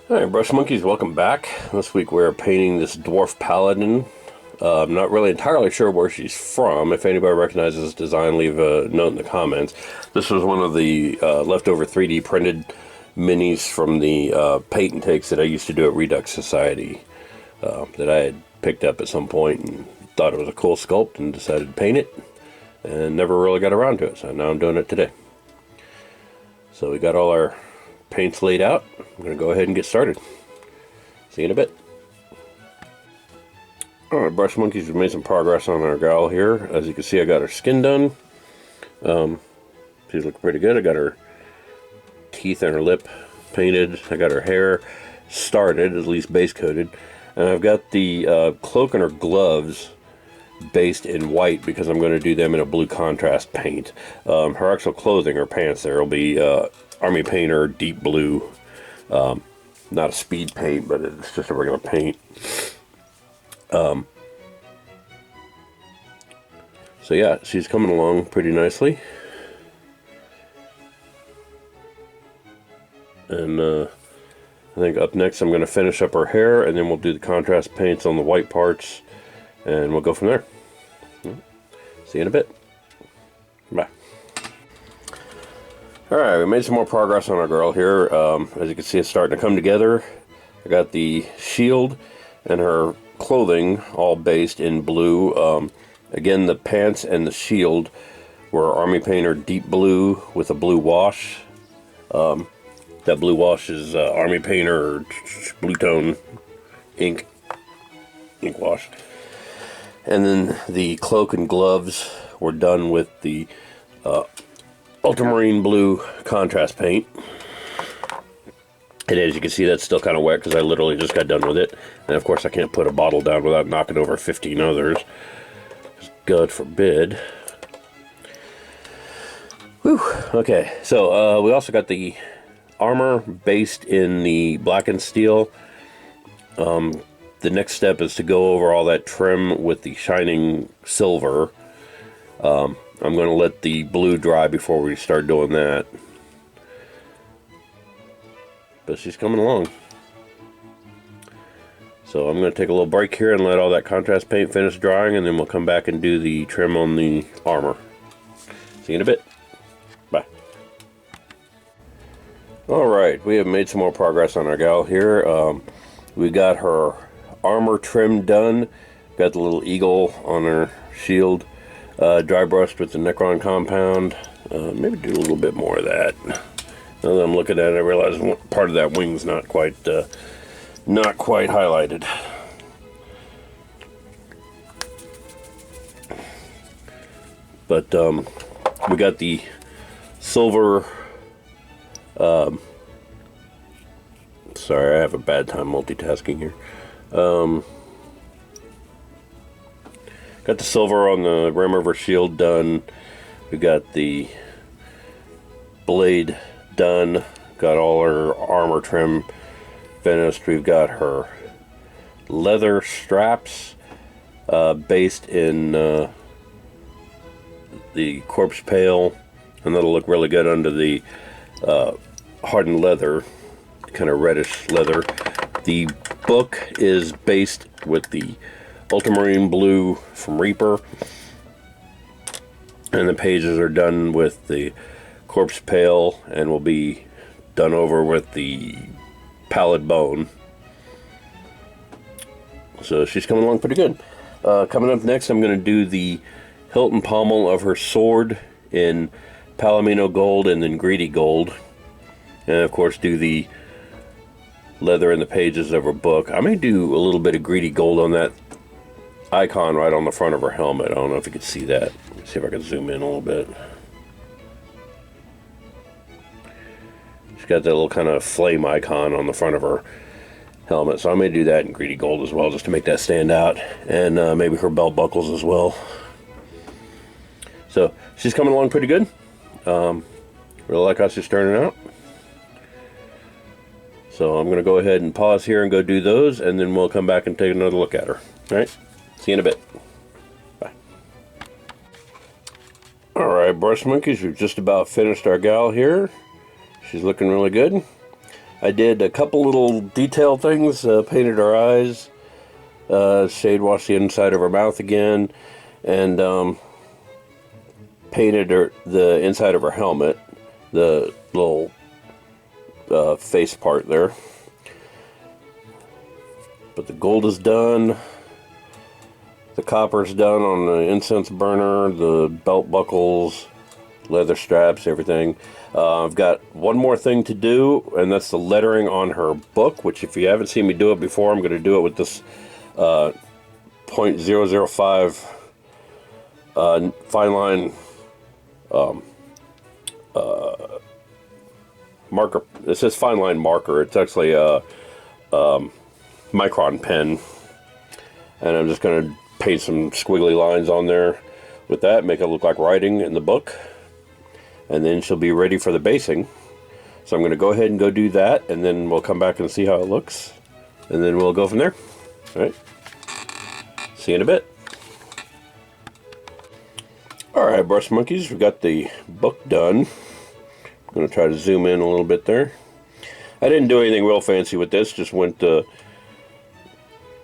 Alright, Brush Monkeys, welcome back. This week we're painting this Dwarf Paladin. I'm not really entirely sure where she's from. If anybody recognizes this design, leave a note in the comments. This was one of the leftover 3D printed minis from the paint and takes that I used to do at Redux Society that I had picked up at some point and thought it was a cool sculpt and decided to paint it and never really got around to it, so now I'm doing it today. So we got all our paints laid out. I'm going to go ahead and get started. See you in a bit. Alright, Brush Monkeys, we've made some progress on our gal here. As you can see, I got her skin done. She's looking pretty good. I got her teeth and her lip painted. I got her hair started, at least base coated. And I've got the cloak and her gloves based in white because I'm going to do them in a blue contrast paint. Her actual clothing, her pants there, will be Army Painter deep blue. Not a speed paint, but it's just a regular paint. So yeah, she's coming along pretty nicely. And I think up next I'm going to finish up her hair, and then we'll do the contrast paints on the white parts, and we'll go from there. See you in a bit. Bye. Alright, we made some more progress on our girl here. As you can see, it's starting to come together. I got the shield and her clothing all based in blue. Again, the pants and the shield were Army Painter deep blue with a blue wash. That blue wash is Army Painter Blue Tone ink wash. And then the cloak and gloves were done with the ultramarine blue contrast paint. And as you can see, that's still kind of wet because I literally just got done with it. And of course I can't put a bottle down without knocking over 15 others. God forbid. Whew. Okay, so we also got the armor based in the blackened steel. The next step is to go over all that trim with the shining silver. I'm going to let the blue dry before we start doing that. But she's coming along. So I'm going to take a little break here and let all that contrast paint finish drying, and then we'll come back and do the trim on the armor. See you in a bit. Bye. Alright, we have made some more progress on our gal here. We got her armor trim done. Got the little eagle on her shield. Dry brushed with the Necron compound. Maybe do a little bit more of that. Now that I'm looking at it, I realize part of that wing's not quite highlighted. But we got the silver. Sorry, I have a bad time multitasking here. Got the silver on the rim of her shield done. We got the blade done. Got all her armor trim finished. We've got her leather straps based in the corpse pale, and that'll look really good under the hardened leather, kind of reddish leather. The book is based with the ultramarine blue from Reaper, and the pages are done with the corpse pale and will be done over with the pallid bone. So she's coming along pretty good. Coming up next, I'm going to do the hilt and pommel of her sword in palomino gold and then greedy gold, and of course do the leather in the pages of her book. I may do a little bit of greedy gold on that icon right on the front of her helmet. I don't know if you can see that. Let's see if I can zoom in a little bit. She's got that little kind of flame icon on the front of her helmet, so I may do that in greedy gold as well, just to make that stand out, and maybe her belt buckles as well. So she's coming along pretty good. Really like how she's turning out. So I'm going to go ahead and pause here and go do those, and then we'll come back and take another look at her. Alright, see you in a bit. Bye. Alright, Brush Monkeys, we've just about finished our gal here. She's looking really good. I did a couple little detail things, painted her eyes, shade washed the inside of her mouth again, and painted the inside of her helmet, the little face part there. But the gold is done. The copper's done on the incense burner, the belt buckles, leather straps, everything. I've got one more thing to do, and that's the lettering on her book, which if you haven't seen me do it before, I'm going to do it with this .005 fine line marker. It says fine line marker. It's actually a micron pen, and I'm just going to paint some squiggly lines on there with that, make it look like writing in the book, and then she'll be ready for the basing. So I'm going to go ahead and go do that, and then we'll come back and see how it looks, and then we'll go from there. All right, see you in a bit. All right, brush monkeys, we got the book done. I'm going to try to zoom in a little bit there. I didn't do anything real fancy with this, just went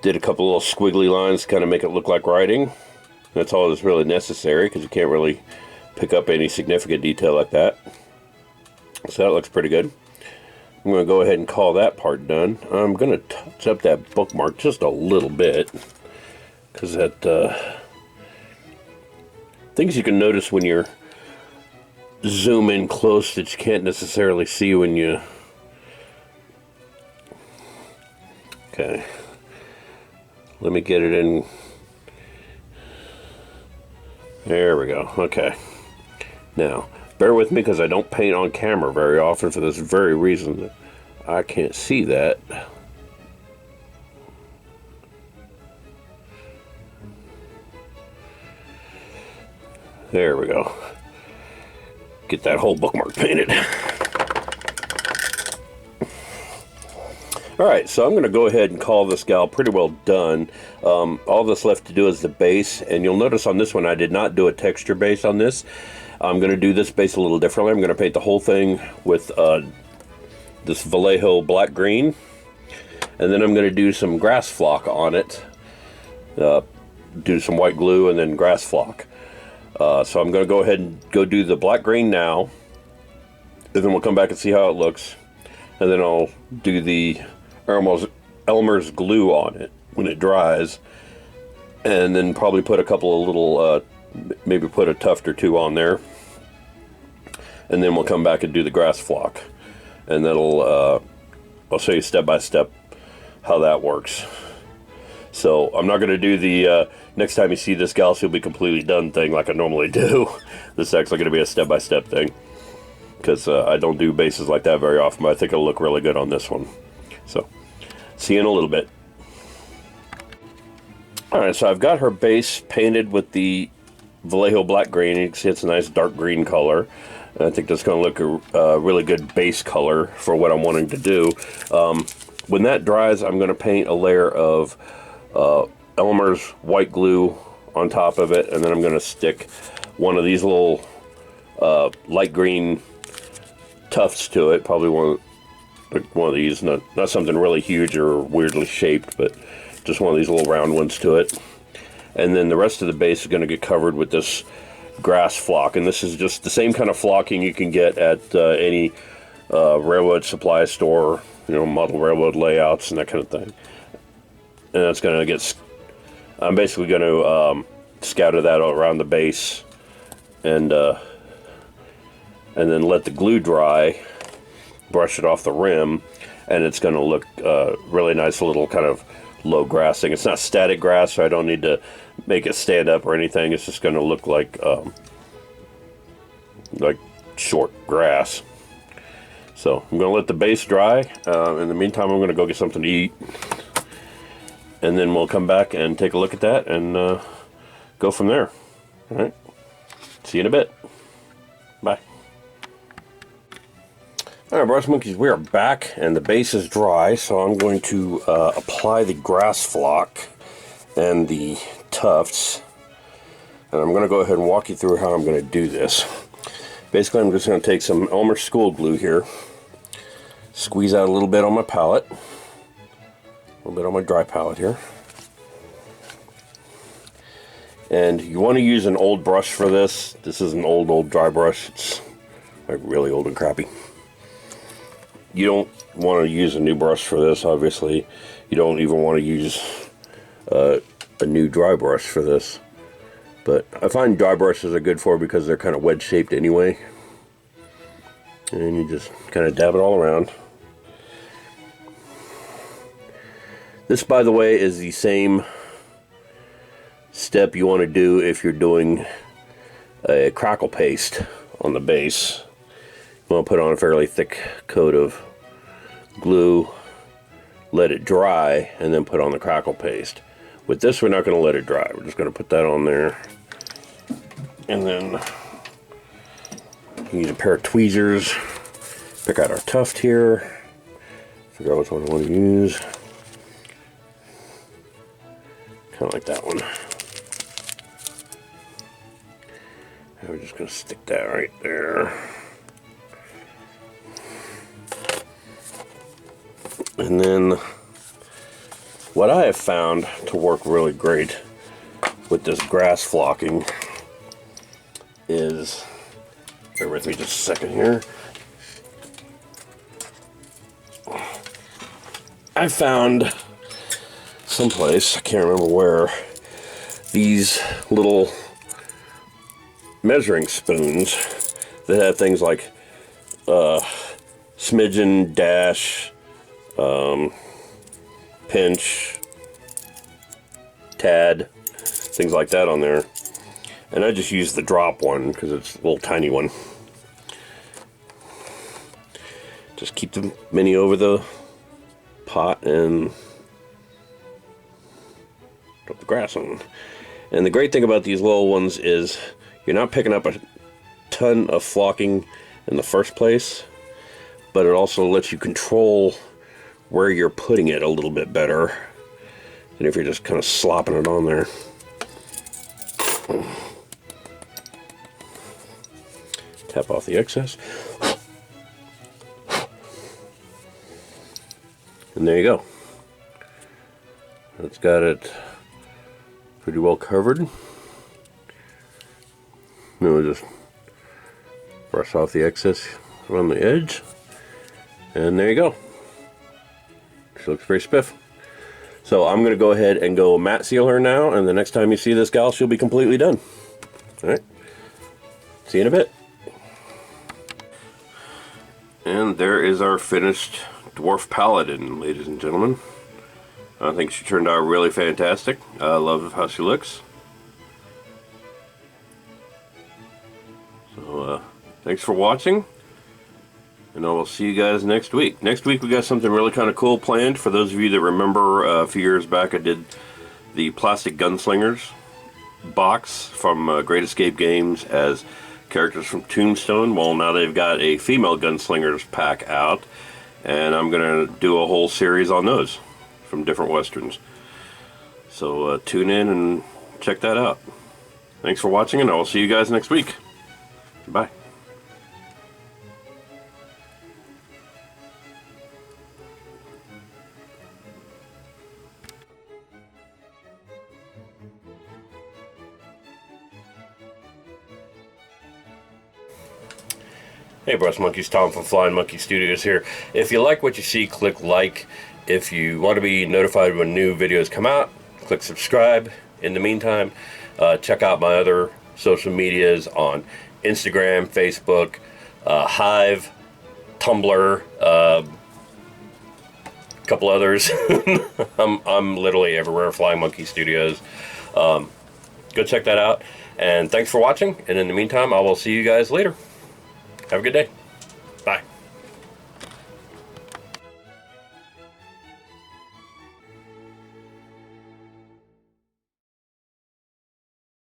did a couple little squiggly lines to kind of make it look like writing. That's all that's really necessary, because you can't really pick up any significant detail like that. So that looks pretty good. I'm going to go ahead and call that part done. I'm going to touch up that bookmark just a little bit, because that things you can notice when you're zoom in close that you can't necessarily see when you... Okay. Let me get it in. There we go. Okay. Now, bear with me because I don't paint on camera very often for this very reason that I can't see that. There we go. Get that whole bookmark painted. Alright, so I'm going to go ahead and call this gal pretty well done. All that's left to do is the base, and you'll notice on this one I did not do a texture base on this. I'm going to do this base a little differently. I'm going to paint the whole thing with this Vallejo black green, and then I'm going to do some grass flock on it. Do some white glue and then grass flock. So I'm going to go ahead and go do the black green now, and then we'll come back and see how it looks, and then I'll do the Elmer's glue on it when it dries, and then probably put a couple of little maybe put a tuft or two on there, and then we'll come back and do the grass flock, and that'll I'll show you step by step how that works. So I'm not going to do the next time you see this gal she'll be completely done thing like I normally do. This is actually going to be a step by step thing, because I don't do bases like that very often, but I think it'll look really good on this one. So, see you in a little bit. Alright, so I've got her base painted with the Vallejo black green. You can see it's a nice dark green color. And I think that's going to look a really good base color for what I'm wanting to do. When that dries, I'm going to paint a layer of Elmer's white glue on top of it, and then I'm going to stick one of these little light green tufts to it, probably one of these, not something really huge or weirdly shaped, but just one of these little round ones to it. And then the rest of the base is going to get covered with this grass flock, and this is just the same kind of flocking you can get at any railroad supply store, you know, model railroad layouts and that kind of thing. And that's going to get, I'm basically going to scatter that around the base, and then let the glue dry, brush it off the rim, and it's going to look really nice, little kind of low grassing. It's not static grass, so I don't need to make it stand up or anything. It's just going to look like short grass. So I'm going to let the base dry. In the meantime, I'm going to go get something to eat, and then we'll come back and take a look at that and go from there. All right, see you in a bit. Bye. Alright, brush monkeys, we are back and the base is dry, so I'm going to apply the grass flock and the tufts, and I'm going to go ahead and walk you through how I'm going to do this. Basically, I'm just going to take some Elmer's school glue here, Squeeze out a little bit on my palette. A little bit on my dry palette here. And you want to use an old brush for this. This is an old dry brush. It's like really old and crappy. You don't want to use a new brush for this, obviously. You don't even want to use a new dry brush for this. But I find dry brushes are good for it because they're kind of wedge shaped anyway. And you just kind of dab it all around. This, by the way, is the same step you want to do if you're doing a crackle paste on the base. You want to put on a fairly thick coat of glue, let it dry, and then put on the crackle paste. With this, we're not going to let it dry. We're just going to put that on there. And then use a pair of tweezers, pick out our tuft here, figure out which one I want to use. Kind of like that one. And we're just going to stick that right there. And then what I have found to work really great with this grass flocking is, bear with me just a second here. I found someplace, I can't remember where, these little measuring spoons that have things like smidgen, dash, pinch, tad, things like that on there. And I just use the drop one because it's a little tiny one. Just keep the mini over the pot and drop the grass on. And the great thing about these little ones is you're not picking up a ton of flocking in the first place, but it also lets you control where you're putting it a little bit better than if you're just kind of slopping it on there. Tap off the excess. And there you go. It's got it pretty well covered. Then we'll just brush off the excess around the edge. And there you go. She looks very spiff. So I'm going to go ahead and go matte seal her now, and the next time you see this gal, she'll be completely done. Alright. See you in a bit. And there is our finished Dwarf Paladin, ladies and gentlemen. I think she turned out really fantastic. I love how she looks. So, thanks for watching. And I will see you guys next week. Next week we got something really kind of cool planned. For those of you that remember, a few years back I did the Plastic Gunslingers box from Great Escape Games as characters from Tombstone. Well, now they've got a female Gunslingers pack out, and I'm going to do a whole series on those from different westerns. So tune in and check that out. Thanks for watching, and I will see you guys next week. Bye. Hey Brass Monkeys, Tom from Flying Monkey Studios here. If you like what you see, click like. If you want to be notified when new videos come out, click subscribe. In the meantime, check out my other social medias on Instagram, Facebook, Hive, Tumblr, a couple others. I'm literally everywhere, Flying Monkey Studios. Go check that out. And thanks for watching. And in the meantime, I will see you guys later. Have a good day.